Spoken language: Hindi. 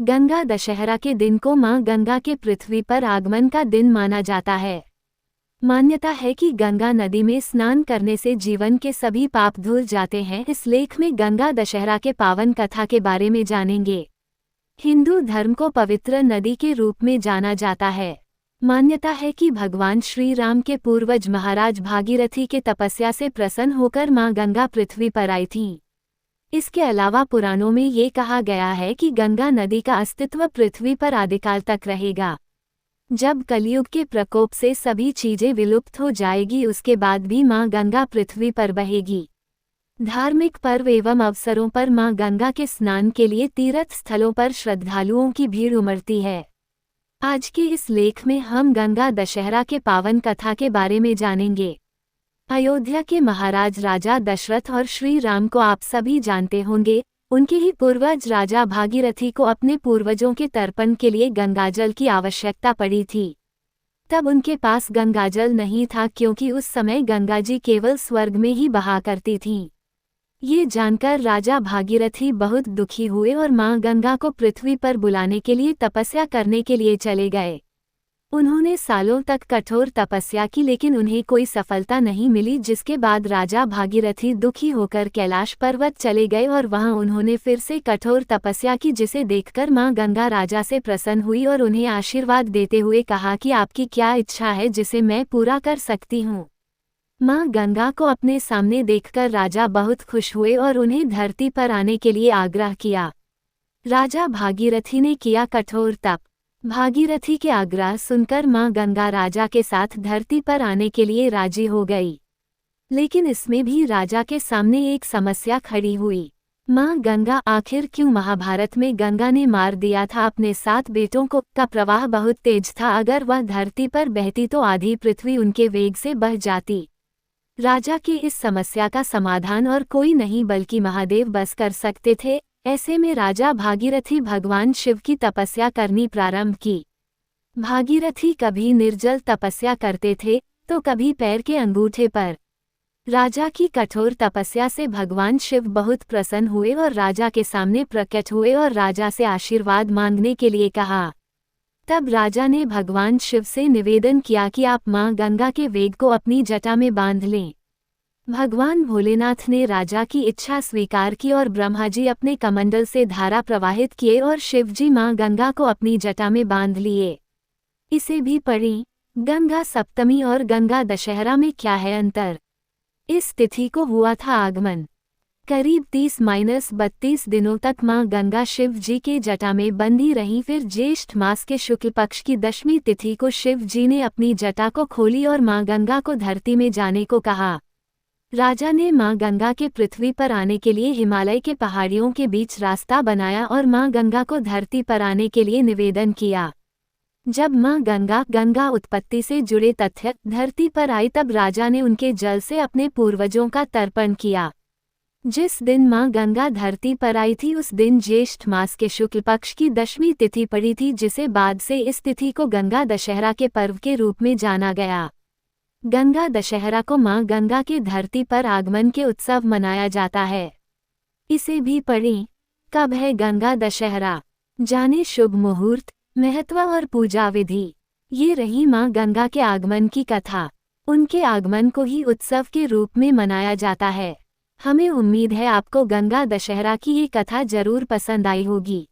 गंगा दशहरा के दिन को मां गंगा के पृथ्वी पर आगमन का दिन माना जाता है। मान्यता है कि गंगा नदी में स्नान करने से जीवन के सभी पाप धुल जाते हैं। इस लेख में गंगा दशहरा के पावन कथा के बारे में जानेंगे। हिंदू धर्म को पवित्र नदी के रूप में जाना जाता है। मान्यता है कि भगवान श्री राम के पूर्वज महाराज भागीरथी के तपस्या से प्रसन्न होकर मां गंगा पृथ्वी पर आई थीं। इसके अलावा पुराणों में ये कहा गया है कि गंगा नदी का अस्तित्व पृथ्वी पर आदिकाल तक रहेगा। जब कलयुग के प्रकोप से सभी चीजें विलुप्त हो जाएगी, उसके बाद भी मां गंगा पृथ्वी पर बहेगी। धार्मिक पर्व एवं अवसरों पर मां गंगा के स्नान के लिए तीर्थ स्थलों पर श्रद्धालुओं की भीड़ उमड़ती है। आज के इस लेख में हम गंगा दशहरा के पावन कथा के बारे में जानेंगे। अयोध्या के महाराज राजा दशरथ और श्री राम को आप सभी जानते होंगे। उनके ही पूर्वज राजा भागीरथी को अपने पूर्वजों के तर्पण के लिए गंगाजल की आवश्यकता पड़ी थी। तब उनके पास गंगाजल नहीं था, क्योंकि उस समय गंगा जी केवल स्वर्ग में ही बहा करती थीं। ये जानकर राजा भागीरथी बहुत दुखी हुए और मां गंगा को पृथ्वी पर बुलाने के लिए तपस्या करने के लिए चले गए। उन्होंने सालों तक कठोर तपस्या की, लेकिन उन्हें कोई सफलता नहीं मिली, जिसके बाद राजा भागीरथी दुखी होकर कैलाश पर्वत चले गए और वहां उन्होंने फिर से कठोर तपस्या की, जिसे देखकर मां गंगा राजा से प्रसन्न हुई और उन्हें आशीर्वाद देते हुए कहा कि आपकी क्या इच्छा है जिसे मैं पूरा कर सकती हूँ। मां गंगा को अपने सामने देखकर राजा बहुत खुश हुए और उन्हें धरती पर आने के लिए आग्रह किया। राजा भागीरथी ने किया कठोर तप। भागीरथी के आग्रह सुनकर मां गंगा राजा के साथ धरती पर आने के लिए राजी हो गई। लेकिन इसमें भी राजा के सामने एक समस्या खड़ी हुई। मां गंगा आखिर क्यों? महाभारत में गंगा ने मार दिया था अपने 7 बेटों को। का प्रवाह बहुत तेज था, अगर वह धरती पर बहती तो आधी पृथ्वी उनके वेग से बह जाती। राजा की इस समस्या का समाधान और कोई नहीं बल्कि महादेव बस कर सकते थे। ऐसे में राजा भागीरथी भगवान शिव की तपस्या करनी प्रारंभ की। भागीरथी कभी निर्जल तपस्या करते थे तो कभी पैर के अंगूठे पर। राजा की कठोर तपस्या से भगवान शिव बहुत प्रसन्न हुए और राजा के सामने प्रकट हुए और राजा से आशीर्वाद मांगने के लिए कहा। तब राजा ने भगवान शिव से निवेदन किया कि आप मां गंगा के वेग को अपनी जटा में बांध लें। भगवान भोलेनाथ ने राजा की इच्छा स्वीकार की और ब्रह्मा जी अपने कमंडल से धारा प्रवाहित किए और शिव जी मां गंगा को अपनी जटा में बांध लिए। इसे भी पढ़ें। गंगा सप्तमी और गंगा दशहरा में क्या है अंतर? इस तिथि को हुआ था आगमन। करीब 30-32 दिनों तक मां गंगा शिव जी के जटा में बंधी रहीं। फिर ज्येष्ठ मास के शुक्ल पक्ष की 10वीं तिथि को शिव जी ने अपनी जटा को खोली और मां गंगा को धरती में जाने को कहा। राजा ने मां गंगा के पृथ्वी पर आने के लिए हिमालय के पहाड़ियों के बीच रास्ता बनाया और मां गंगा को धरती पर आने के लिए निवेदन किया। जब मां गंगा उत्पत्ति से जुड़े तथ्य धरती पर आई, तब राजा ने उनके जल से अपने पूर्वजों का तर्पण किया। जिस दिन मां गंगा धरती पर आई थी उस दिन ज्येष्ठ मास के शुक्ल पक्ष की 10वीं तिथि पड़ी थी, जिसे बाद से इस तिथि को गंगा दशहरा के पर्व के रूप में जाना गया। गंगा दशहरा को मां गंगा के धरती पर आगमन के उत्सव मनाया जाता है। इसे भी पढ़ें। कब है गंगा दशहरा? जाने शुभ मुहूर्त, महत्व और पूजा विधि। ये रही मां गंगा के आगमन की कथा। उनके आगमन को ही उत्सव के रूप में मनाया जाता है। हमें उम्मीद है आपको गंगा दशहरा की ये कथा जरूर पसंद आई होगी।